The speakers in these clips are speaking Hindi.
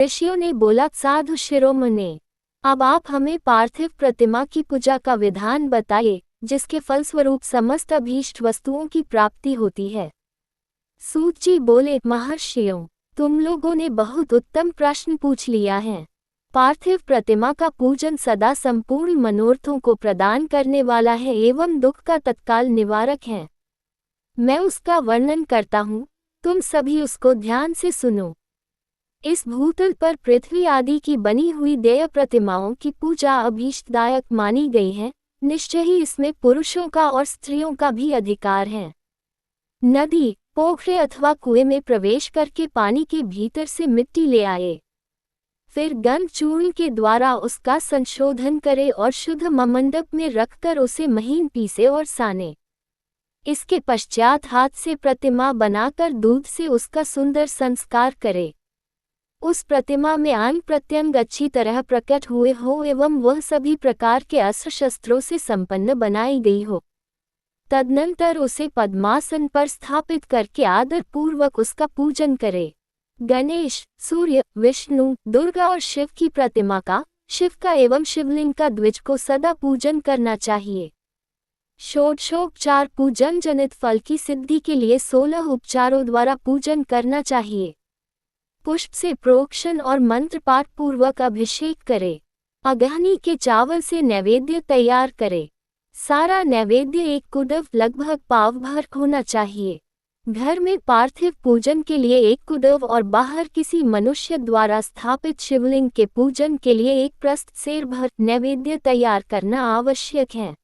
ऋषियों ने बोला, साधु शिरोमणे, अब आप हमें पार्थिव प्रतिमा की पूजा का विधान बताइए, जिसके फलस्वरूप समस्त अभीष्ट वस्तुओं की प्राप्ति होती है। सूत जी बोले, महर्षियों, तुम लोगों ने बहुत उत्तम प्रश्न पूछ लिया है। पार्थिव प्रतिमा का पूजन सदा संपूर्ण मनोरथों को प्रदान करने वाला है एवं दुख का तत्काल निवारक है। मैं उसका वर्णन करता हूँ, तुम सभी उसको ध्यान से सुनो। इस भूतल पर पृथ्वी आदि की बनी हुई देय प्रतिमाओं की पूजा अभीष्टदायक मानी गई है। निश्चय ही इसमें पुरुषों का और स्त्रियों का भी अधिकार है। नदी, पोखरे अथवा कुएं में प्रवेश करके पानी के भीतर से मिट्टी ले आए, फिर गंध चूर्ण के द्वारा उसका संशोधन करे और शुद्ध मंडप में रखकर उसे महीन पीसे और साने। इसके पश्चात हाथ से प्रतिमा बनाकर दूध से उसका सुंदर संस्कार करे। उस प्रतिमा में अंग प्रत्यंग अच्छी तरह प्रकट हुए हो एवं वह सभी प्रकार के अस्त्र शस्त्रों से संपन्न बनाई गई हो। तदनंतर उसे पद्मासन पर स्थापित करके आदर पूर्वक उसका पूजन करे। गणेश, सूर्य, विष्णु, दुर्गा और शिव की प्रतिमा का, शिव का एवं शिवलिंग का द्विज को सदा पूजन करना चाहिए। षोडशोपचार पूजन जनित फल की सिद्धि के लिए 16 उपचारों द्वारा पूजन करना चाहिए। पुष्प से प्रोक्षण और मंत्र पाठ पूर्वक अभिषेक करे। अगहनी के चावल से नैवेद्य तैयार करे। सारा नैवेद्य एक कुडव लगभग पाव भर होना चाहिए। घर में पार्थिव पूजन के लिए एक कुडव और बाहर किसी मनुष्य द्वारा स्थापित शिवलिंग के पूजन के लिए एक प्रस्थ सेर भर नैवेद्य तैयार करना आवश्यक है।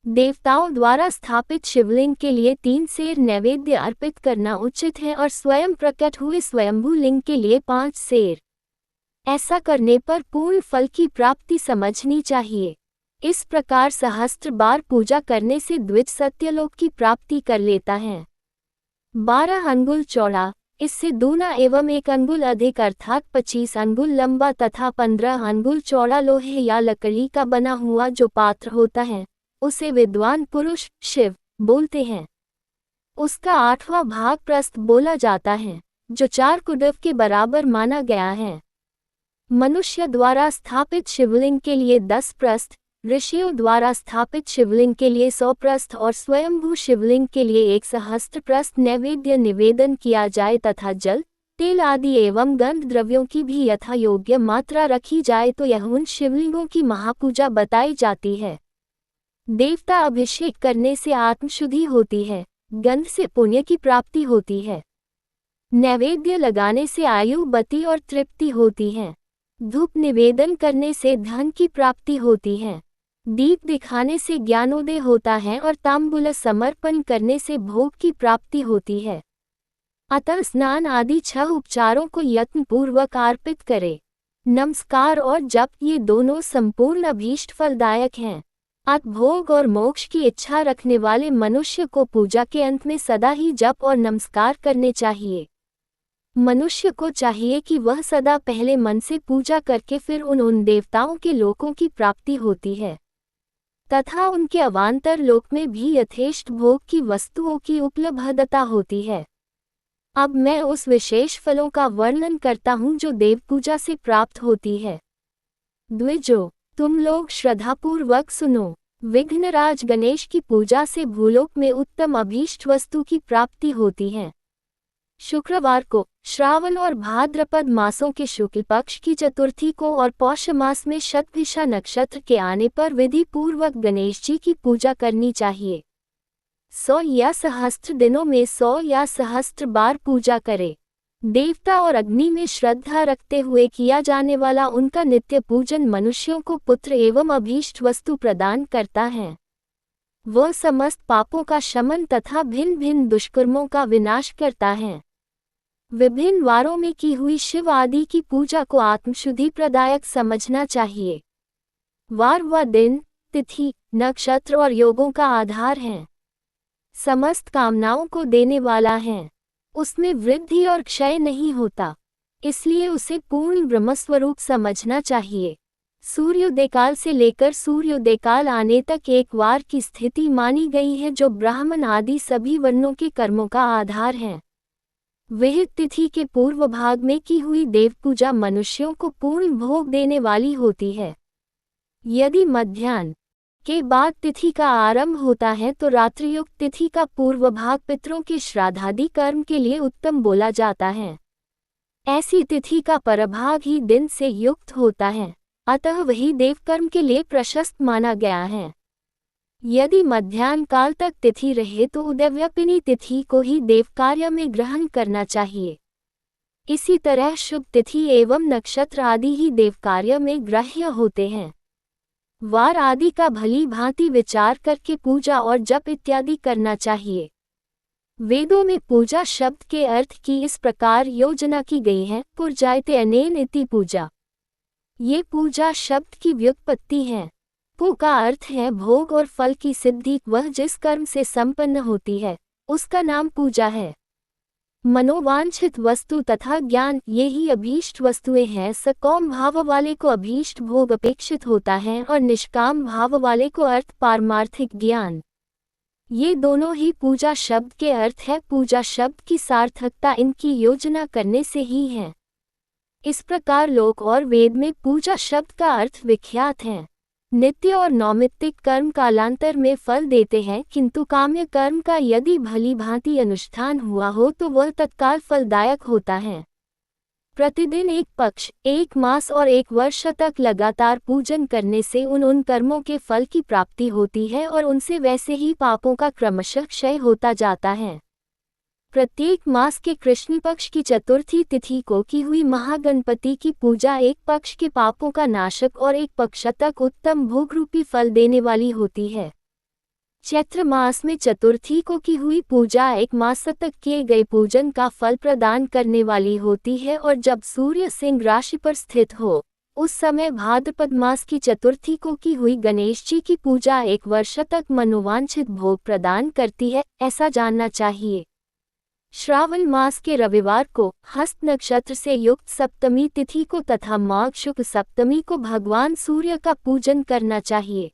देवताओं द्वारा स्थापित शिवलिंग के लिए 3 सेर नैवेद्य अर्पित करना उचित है और स्वयं प्रकट हुए स्वयंभू लिंग के लिए 5 सेर। ऐसा करने पर पूर्ण फल की प्राप्ति समझनी चाहिए। इस प्रकार सहस्त्र बार पूजा करने से द्विज सत्यलोक की प्राप्ति कर लेता है। 12 अंगुल चौड़ा, इससे दूना एवं 1 अंगुल अधिक अर्थात 25 अंगुल लंबा तथा 15 अंगुल चौड़ा लोहे या लकड़ी का बना हुआ जो पात्र होता है, उसे विद्वान पुरुष शिव बोलते हैं। उसका 8वां भाग प्रस्थ बोला जाता है, जो 4 कुडव के बराबर माना गया है। मनुष्य द्वारा स्थापित शिवलिंग के लिए 10 प्रस्थ, ऋषियों द्वारा स्थापित शिवलिंग के लिए 100 प्रस्थ और स्वयंभू शिवलिंग के लिए 1 सहस्त्र प्रस्थ नैवेद्य निवेदन किया जाए तथा जल, तेल आदि एवं गंध द्रव्यों की भी यथा योग्य मात्रा रखी जाए तो यह उन शिवलिंगों की महापूजा बताई जाती है। देवता अभिषेक करने से आत्मशुद्धि होती है, गंध से पुण्य की प्राप्ति होती है, नैवेद्य लगाने से आयु बती और तृप्ति होती है, धूप निवेदन करने से धन की प्राप्ति होती है, दीप दिखाने से ज्ञानोदय होता है और तांबूल समर्पण करने से भोग की प्राप्ति होती है। अतः स्नान आदि 6 उपचारों को यत्नपूर्वक अर्पित करे। नमस्कार और जप ये दोनों संपूर्ण अभीष्ट फलदायक हैं। अतः भोग और मोक्ष की इच्छा रखने वाले मनुष्य को पूजा के अंत में सदा ही जप और नमस्कार करने चाहिए। मनुष्य को चाहिए कि वह सदा पहले मन से पूजा करके फिर उन देवताओं के लोकों की प्राप्ति होती है तथा उनके अवान्तर लोक में भी यथेष्ट भोग की वस्तुओं की उपलब्धता होती है। अब मैं उस विशेष फलों का वर्णन करता हूँ जो देव पूजा से प्राप्त होती है। द्विजो, तुम लोग श्रद्धापूर्वक सुनो। विघ्नराज गणेश की पूजा से भूलोक में उत्तम अभीष्ट वस्तु की प्राप्ति होती है। शुक्रवार को, श्रावण और भाद्रपद मासों के शुक्ल पक्ष की चतुर्थी को और पौष मास में शतभिषा नक्षत्र के आने पर विधि पूर्वक गणेश जी की पूजा करनी चाहिए। 100 या सहस्त्र दिनों में 100 या सहस्त्र बार पूजा करे। देवता और अग्नि में श्रद्धा रखते हुए किया जाने वाला उनका नित्य पूजन मनुष्यों को पुत्र एवं अभीष्ट वस्तु प्रदान करता है। वह समस्त पापों का शमन तथा भिन्न भिन्न दुष्कर्मों का विनाश करता है। विभिन्न वारों में की हुई शिव आदि की पूजा को आत्मशुद्धि प्रदायक समझना चाहिए। वार व दिन, तिथि, नक्षत्र और योगों का आधार है। समस्त कामनाओं को देने वाला है। उसमें वृद्धि और क्षय नहीं होता, इसलिए उसे पूर्ण ब्रह्मस्वरूप समझना चाहिए। सूर्योदयकाल से लेकर सूर्योदयकाल आने तक एक वार की स्थिति मानी गई है जो ब्राह्मण आदि सभी वर्णों के कर्मों का आधार है। विहित तिथि के पूर्व भाग में की हुई देव पूजा मनुष्यों को पूर्ण भोग देने वाली होती है। यदि मध्याह्न के बाद तिथि का आरंभ होता है तो रात्रियुक्त तिथि का पूर्व भाग पितरों के श्राद्धादि कर्म के लिए उत्तम बोला जाता है। ऐसी तिथि का परभाग ही दिन से युक्त होता है, अतः वही देवकर्म के लिए प्रशस्त माना गया है। यदि मध्याह्न काल तक तिथि रहे तो उदयव्यापिनी तिथि को ही देव कार्य में ग्रहण करना चाहिए। इसी तरह शुभ तिथि एवं नक्षत्र आदि ही देव कार्य में ग्राह्य होते हैं। वार आदि का भली भांति विचार करके पूजा और जप इत्यादि करना चाहिए। वेदों में पूजा शब्द के अर्थ की इस प्रकार योजना की गई है, पूजायते अनेन इति पूजा। ये पूजा शब्द की व्युत्पत्ति है। पू का अर्थ है भोग और फल की सिद्धि। वह जिस कर्म से संपन्न होती है उसका नाम पूजा है। मनोवांछित वस्तु तथा ज्ञान ये ही अभीष्ट वस्तुएं हैं। सकाम भाव वाले को अभीष्ट भोग अपेक्षित होता है और निष्काम भाव वाले को अर्थ पारमार्थिक ज्ञान। ये दोनों ही पूजा शब्द के अर्थ है। पूजा शब्द की सार्थकता इनकी योजना करने से ही है। इस प्रकार लोक और वेद में पूजा शब्द का अर्थ विख्यात है। नित्य और नौमित्तिक कर्म कालांतर में फल देते हैं, किंतु काम्य कर्म का यदि भली भांति अनुष्ठान हुआ हो तो वह तत्काल फलदायक होता है। प्रतिदिन एक पक्ष, एक मास और एक वर्ष तक लगातार पूजन करने से उन कर्मों के फल की प्राप्ति होती है और उनसे वैसे ही पापों का क्रमशः क्षय होता जाता है। प्रत्येक मास के कृष्ण पक्ष की चतुर्थी तिथि को की हुई महागणपति की पूजा एक पक्ष के पापों का नाशक और एक पक्ष तक उत्तम भोगरूपी फल देने वाली होती है। चैत्र मास में चतुर्थी को की हुई पूजा एक मास तक किए गए पूजन का फल प्रदान करने वाली होती है और जब सूर्य सिंह राशि पर स्थित हो उस समय भाद्रपद मास की चतुर्थी को की हुई गणेश जी की पूजा एक वर्ष तक मनोवांछित भोग प्रदान करती है, ऐसा जानना चाहिए। श्रावण मास के रविवार को हस्त नक्षत्र से युक्त सप्तमी तिथि को तथा माघ शुक्ल सप्तमी को भगवान सूर्य का पूजन करना चाहिए।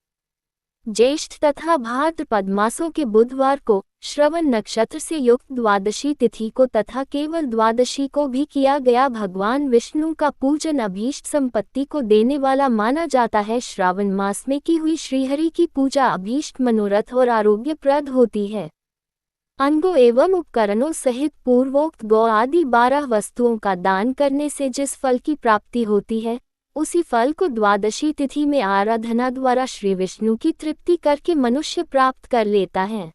ज्येष्ठ तथा भाद्रपद मासों के बुधवार को श्रवण नक्षत्र से युक्त द्वादशी तिथि को तथा केवल द्वादशी को भी किया गया भगवान विष्णु का पूजन अभीष्ट संपत्ति को देने वाला माना जाता है। श्रावण मास में की हुई श्रीहरि की पूजा अभीष्ट मनोरथ और आरोग्यप्रद होती है। अंगों एवं उपकरणों सहित पूर्वोक्त गौ आदि 12 वस्तुओं का दान करने से जिस फल की प्राप्ति होती है उसी फल को द्वादशी तिथि में आराधना द्वारा श्री विष्णु की तृप्ति करके मनुष्य प्राप्त कर लेता है।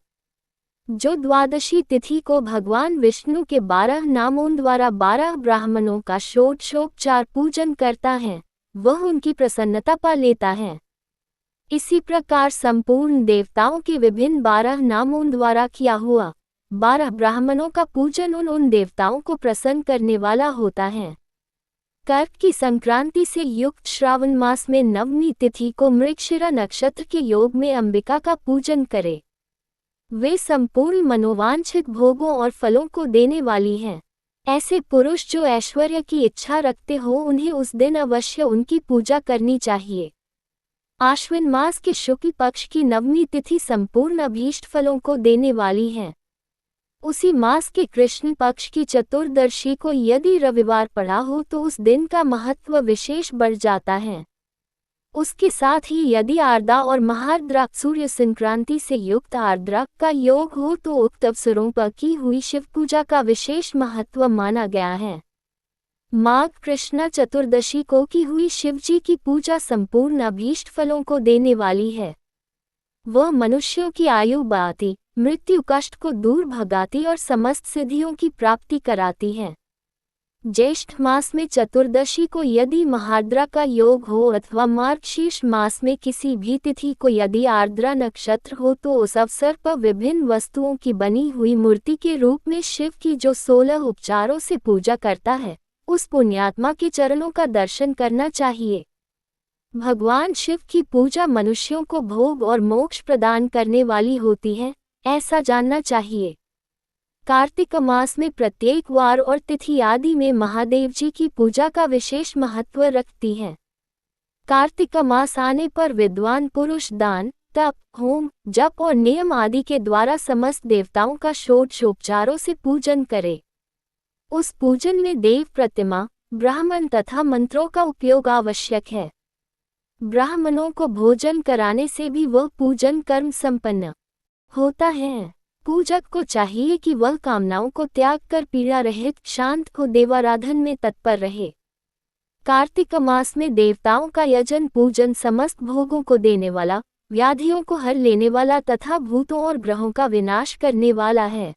जो द्वादशी तिथि को भगवान विष्णु के 12 नामों द्वारा 12 ब्राह्मणों का षोडशोपचार पूजन करता है वह उनकी प्रसन्नता पा लेता है। इसी प्रकार संपूर्ण देवताओं के विभिन्न 12 नामों द्वारा किया हुआ 12 ब्राह्मणों का पूजन उन देवताओं को प्रसन्न करने वाला होता है। कर्क की संक्रांति से युक्त श्रावण मास में नवमी तिथि को मृगशिरा नक्षत्र के योग में अंबिका का पूजन करें। वे संपूर्ण मनोवांछित भोगों और फलों को देने वाली हैं। ऐसे पुरुष जो ऐश्वर्य की इच्छा रखते हो उन्हें उस दिन अवश्य उनकी पूजा करनी चाहिए। आश्विन मास के शुक्ल पक्ष की नवमी तिथि संपूर्ण अभीष्ट फलों को देने वाली है। उसी मास के कृष्ण पक्ष की चतुर्दशी को यदि रविवार पड़ा हो तो उस दिन का महत्व विशेष बढ़ जाता है। उसके साथ ही यदि आर्द्रा और महार्द्रा सूर्य संक्रांति से युक्त आर्द्रा का योग हो तो उक्त अवसरों पर की हुई शिव पूजा का विशेष महत्व माना गया है। माघ कृष्णा चतुर्दशी को की हुई शिवजी की पूजा संपूर्ण अभीष्ट फलों को देने वाली है। वह मनुष्यों की आयु बढ़ाती, मृत्यु कष्ट को दूर भगाती और समस्त सिद्धियों की प्राप्ति कराती है। ज्येष्ठ मास में चतुर्दशी को यदि महार्द्रा का योग हो अथवा मार्गशीर्ष मास में किसी भी तिथि को यदि आर्द्रा नक्षत्र हो तो उस अवसर पर विभिन्न वस्तुओं की बनी हुई मूर्ति के रूप में शिव की जो 16 उपचारों से पूजा करता है उस पुण्यात्मा के चरणों का दर्शन करना चाहिए। भगवान शिव की पूजा मनुष्यों को भोग और मोक्ष प्रदान करने वाली होती है, ऐसा जानना चाहिए। कार्तिक मास में प्रत्येक वार और तिथि आदि में महादेव जी की पूजा का विशेष महत्व रखती है। कार्तिक मास आने पर विद्वान पुरुष दान, तप, होम, जप और नियम आदि के द्वारा समस्त देवताओं का षोडशोपचारों से पूजन करे। उस पूजन में देव प्रतिमा, ब्राह्मण तथा मंत्रों का उपयोग आवश्यक है। ब्राह्मणों को भोजन कराने से भी वह पूजन कर्म संपन्न होता है। पूजक को चाहिए कि वह कामनाओं को त्याग कर पीड़ा रहित शांत हो देवाराधन में तत्पर रहे। कार्तिक मास में देवताओं का यजन पूजन समस्त भोगों को देने वाला, व्याधियों को हर लेने वाला तथा भूतों और ग्रहों का विनाश करने वाला है।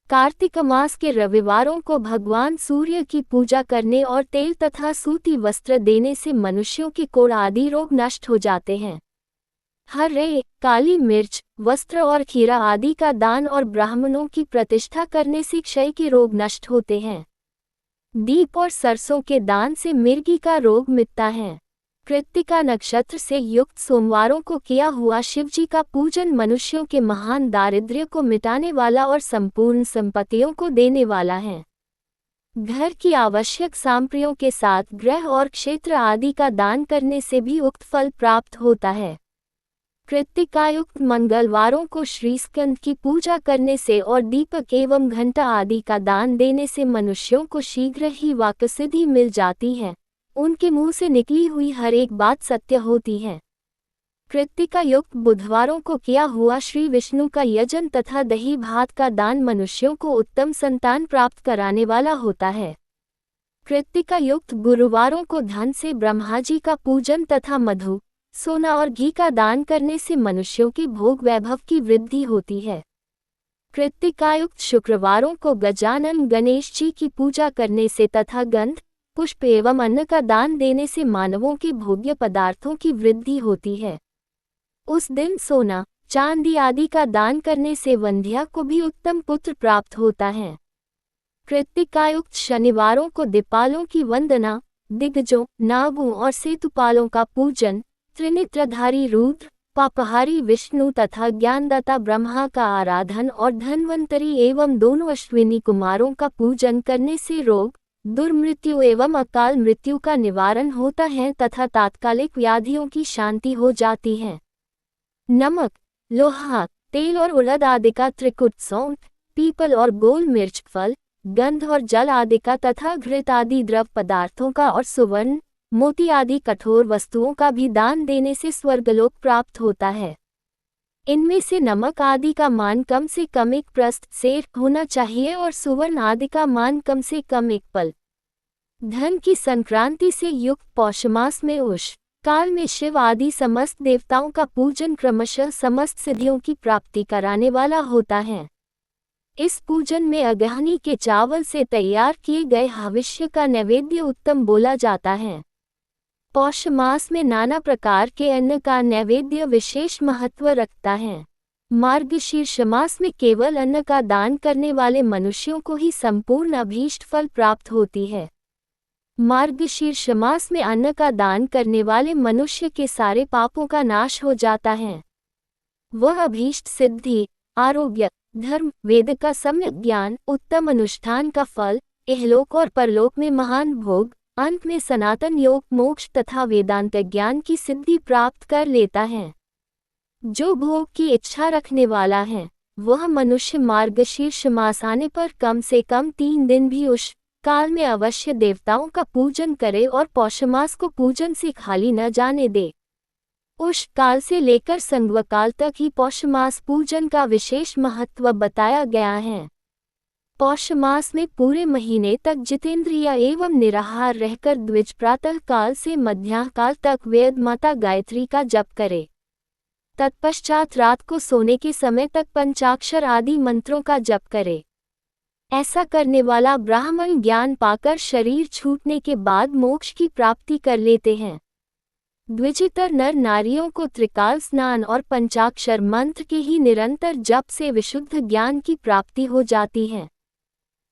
कार्तिक मास के रविवारों को भगवान सूर्य की पूजा करने और तेल तथा सूती वस्त्र देने से मनुष्यों के कोढ़ आदि रोग नष्ट हो जाते हैं। हरे, काली मिर्च, वस्त्र और खीरा आदि का दान और ब्राह्मणों की प्रतिष्ठा करने से क्षय के रोग नष्ट होते हैं। दीप और सरसों के दान से मिर्गी का रोग मिटता है। कृत्तिका नक्षत्र से युक्त सोमवारों को किया हुआ शिवजी का पूजन मनुष्यों के महान दारिद्र्य को मिटाने वाला और संपूर्ण संपत्तियों को देने वाला है। घर की आवश्यक सामग्रियों के साथ गृह और क्षेत्र आदि का दान करने से भी उक्त फल प्राप्त होता है। कृत्तिकायुक्त मंगलवारों को श्रीस्कंद की पूजा करने से और दीपक एवं घंटा आदि का दान देने से मनुष्यों को शीघ्र ही वाक्सिद्धि मिल जाती है। उनके मुंह से निकली हुई हर एक बात सत्य होती है। कृत्तिका युक्त बुधवारों को किया हुआ श्री विष्णु का यजन तथा दही भात का दान मनुष्यों को उत्तम संतान प्राप्त कराने वाला होता है। कृत्तिका युक्त गुरुवारों को धन से ब्रह्मा जी का पूजन तथा मधु, सोना और घी का दान करने से मनुष्यों के भोग वैभव की वृद्धि होती है। कृत्तिकायुक्त शुक्रवारों को गजानन गणेश जी की पूजा करने से तथा गंध, पुष्प एवं अन्न का दान देने से मानवों के भोग्य पदार्थों की वृद्धि होती है। उस दिन सोना, चांदी आदि का दान करने से वंध्या को भी उत्तम पुत्र प्राप्त होता है। कृत्तिकायुक्त शनिवारों को दीपालों की वंदना, दिग्गजों, नागों और सेतुपालों का पूजन, त्रिनेत्रधारी रुद्र, पापहारी विष्णु तथा ज्ञानदाता ब्रह्मा का आराधन और धन्वंतरी एवं दोनों अश्विनी कुमारों का पूजन करने से रोग, दुर्मृत्यु एवं अकाल मृत्यु का निवारण होता है तथा तात्कालिक व्याधियों की शांति हो जाती है। नमक, लोहा, तेल और उड़द आदि का त्रिकुट, सौंठ, पीपल और गोल मिर्च, फल, गंध और जल आदि का तथा घृत आदि द्रव पदार्थों का और सुवर्ण, मोती आदि कठोर वस्तुओं का भी दान देने से स्वर्गलोक प्राप्त होता है। इनमें से नमक आदि का मान कम से कम 1 प्रस्थ सेर होना चाहिए और सुवर्ण आदि का मान कम से कम 1 पल। धन की संक्रांति से युक्त पौष मास में उष काल में शिव आदि समस्त देवताओं का पूजन क्रमशः समस्त सिद्धियों की प्राप्ति कराने वाला होता है। इस पूजन में अगहनी के चावल से तैयार किए गए हविष्य का नैवेद्य उत्तम बोला जाता है। पौष मास में नाना प्रकार के अन्न का नैवेद्य विशेष महत्व रखता है। मार्गशीर्ष मास में केवल अन्न का दान करने वाले मनुष्यों को ही संपूर्ण अभीष्ट फल प्राप्त होती है। मार्गशीर्ष मास में अन्न का दान करने वाले मनुष्य के सारे पापों का नाश हो जाता है। वह अभीष्ट सिद्धि, आरोग्य, धर्म, वेद का सम्यक ज्ञान, उत्तम अनुष्ठान का फल, इहलोक और परलोक में महान भोग, अंत में सनातन योग, मोक्ष तथा वेदांत ज्ञान की सिद्धि प्राप्त कर लेता है। जो भोग की इच्छा रखने वाला है वह मनुष्य मार्गशीर्ष मास आने पर कम से कम 3 दिन भी उस काल में अवश्य देवताओं का पूजन करे और पौष मास को पूजन से खाली न जाने दे। उस काल से लेकर संवत्सर तक ही पौष मास पूजन का विशेष महत्व बताया गया है। पौष मास में पूरे महीने तक जितेंद्रिय एवं निराहार रहकर द्विज प्रातः काल से मध्याह्न काल तक वेद माता गायत्री का जप करे। तत्पश्चात रात को सोने के समय तक पंचाक्षर आदि मंत्रों का जप करे। ऐसा करने वाला ब्राह्मण ज्ञान पाकर शरीर छूटने के बाद मोक्ष की प्राप्ति कर लेते हैं। द्विजितर नर नारियों को त्रिकाल स्नान और पंचाक्षर मंत्र के ही निरंतर जप से विशुद्ध ज्ञान की प्राप्ति हो जाती है।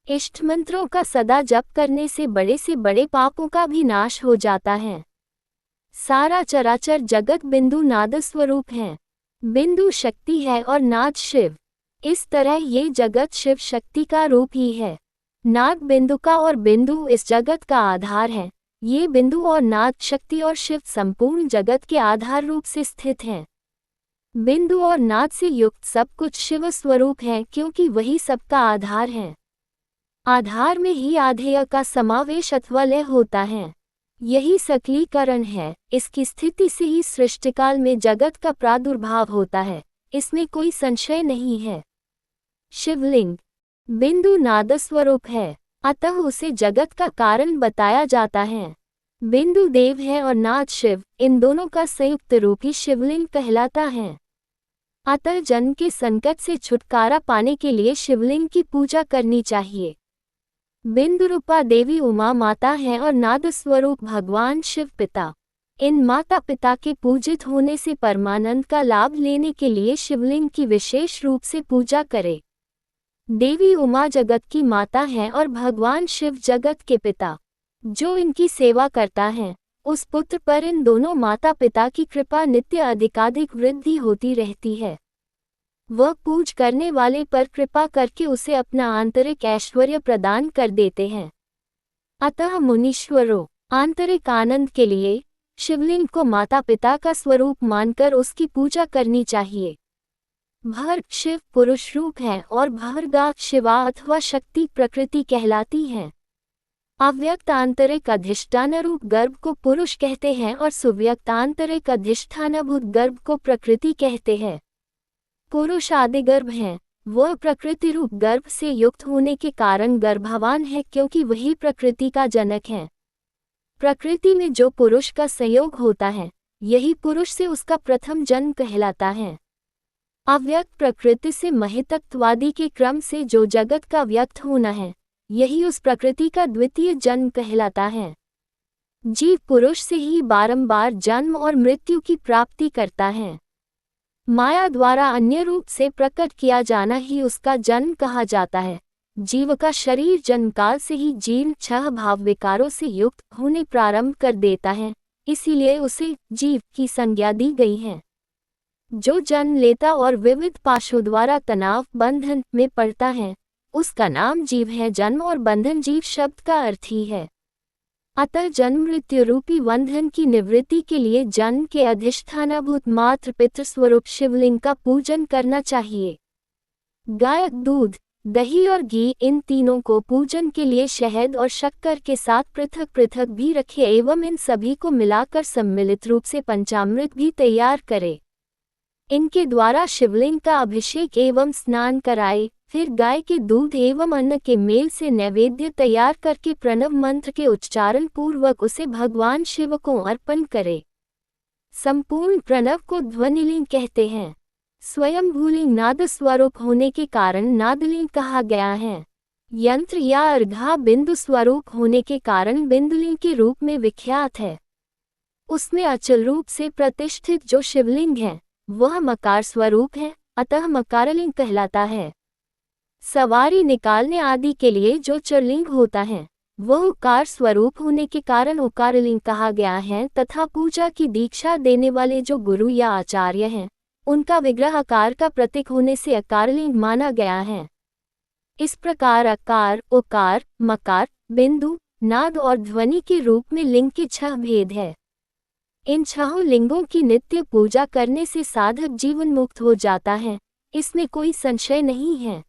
इष्ट मंत्रों का सदा जप करने से बड़े पापों का भी नाश हो जाता है। सारा चराचर जगत बिंदु नाद स्वरूप है। बिंदु शक्ति है और नाद शिव। इस तरह ये जगत शिव शक्ति का रूप ही है। नाद बिंदु का और बिंदु इस जगत का आधार है। ये बिंदु और नाद शक्ति और शिव संपूर्ण जगत के आधार रूप से स्थित हैं। बिंदु और नाद से युक्त सब कुछ शिव स्वरूप है क्योंकि वही सबका आधार है। आधार में ही आधेय का समावेश अथवा लय होता है। यही सकलीकरण है। इसकी स्थिति से ही सृष्टिकाल में जगत का प्रादुर्भाव होता है, इसमें कोई संशय नहीं है। शिवलिंग बिंदु नाद स्वरूप है, अतः उसे जगत का कारण बताया जाता है। बिंदु देव है और नाद शिव, इन दोनों का संयुक्त रूप ही शिवलिंग कहलाता है। अतः जन्म के संकट से छुटकारा पाने के लिए शिवलिंग की पूजा करनी चाहिए। बिंदु रूपा देवी उमा माता है और नाद स्वरूप भगवान शिव पिता। इन माता पिता के पूजित होने से परमानंद का लाभ लेने के लिए शिवलिंग की विशेष रूप से पूजा करें। देवी उमा जगत की माता है और भगवान शिव जगत के पिता। जो इनकी सेवा करता है, उस पुत्र पर इन दोनों माता पिता की कृपा नित्य अधिकाधिक वृद्धि होती रहती है। वह पूज करने वाले पर कृपा करके उसे अपना आंतरिक ऐश्वर्य प्रदान कर देते हैं। अतः मुनीश्वरों, आंतरिक आनंद के लिए शिवलिंग को माता पिता का स्वरूप मानकर उसकी पूजा करनी चाहिए। भर्ग शिव पुरुष रूप है और भर्गा शिवा अथवा शक्ति प्रकृति कहलाती है। अव्यक्त आंतरिक अधिष्ठान रूप गर्भ को पुरुष कहते हैं और सुव्यक्त आंतरिक अधिष्ठानभूत गर्भ को प्रकृति कहते हैं। पुरुष आदि गर्भ है, वह प्रकृति रूप गर्भ से युक्त होने के कारण गर्भवान है, क्योंकि वही प्रकृति का जनक है। प्रकृति में जो पुरुष का संयोग होता है, यही पुरुष से उसका प्रथम जन्म कहलाता है। अव्यक्त प्रकृति से महितत्वादि के क्रम से जो जगत का व्यक्त होना है, यही उस प्रकृति का द्वितीय जन्म कहलाता है। जीव पुरुष से ही बारंबार जन्म और मृत्यु की प्राप्ति करता है। माया द्वारा अन्य रूप से प्रकट किया जाना ही उसका जन्म कहा जाता है। जीव का शरीर जन्मकाल से ही जीर्ण 6 भाव विकारों से युक्त होने प्रारंभ कर देता है, इसीलिए उसे जीव की संज्ञा दी गई है। जो जन्म लेता और विविध पाशों द्वारा तनाव बंधन में पड़ता है, उसका नाम जीव है। जन्म और बंधन जीव शब्द का अर्थ ही है। अतः जन्म मृत्यु रूपी बंधन की निवृत्ति के लिए जन्म के अधिष्ठानभूत मातृ पितृ स्वरूप शिवलिंग का पूजन करना चाहिए। गाय, दूध, दही और घी, इन तीनों को पूजन के लिए शहद और शक्कर के साथ पृथक पृथक भी रखे एवं इन सभी को मिलाकर सम्मिलित रूप से पंचामृत भी तैयार करे। इनके द्वारा शिवलिंग का अभिषेक एवं स्नान कराए। फिर गाय के दूध एवं अन्न के मेल से नैवेद्य तैयार करके प्रणव मंत्र के उच्चारण पूर्वक उसे भगवान शिव को अर्पण करे। संपूर्ण प्रणव को ध्वनिलिंग कहते हैं। स्वयंभूलिंग नाद स्वरूप होने के कारण नादलिंग कहा गया है। यंत्र या अर्घा बिंदु स्वरूप होने के कारण बिंदुलिंग के रूप में विख्यात है। उसमें अचल रूप से प्रतिष्ठित जो शिवलिंग है, वह मकार स्वरूप है, अतः मकारलिंग कहलाता है। सवारी निकालने आदि के लिए जो चरलिंग होता है, वह उकार स्वरूप होने के कारण उकारलिंग कहा गया है तथा पूजा की दीक्षा देने वाले जो गुरु या आचार्य हैं, उनका विग्रह आकार का प्रतीक होने से अकारलिंग माना गया है। इस प्रकार अकार, उकार, मकार, बिंदु, नाद और ध्वनि के रूप में लिंग के 6 भेद है। इन 6 लिंगों की नित्य पूजा करने से साधक जीवन मुक्त हो जाता है, इसमें कोई संशय नहीं है।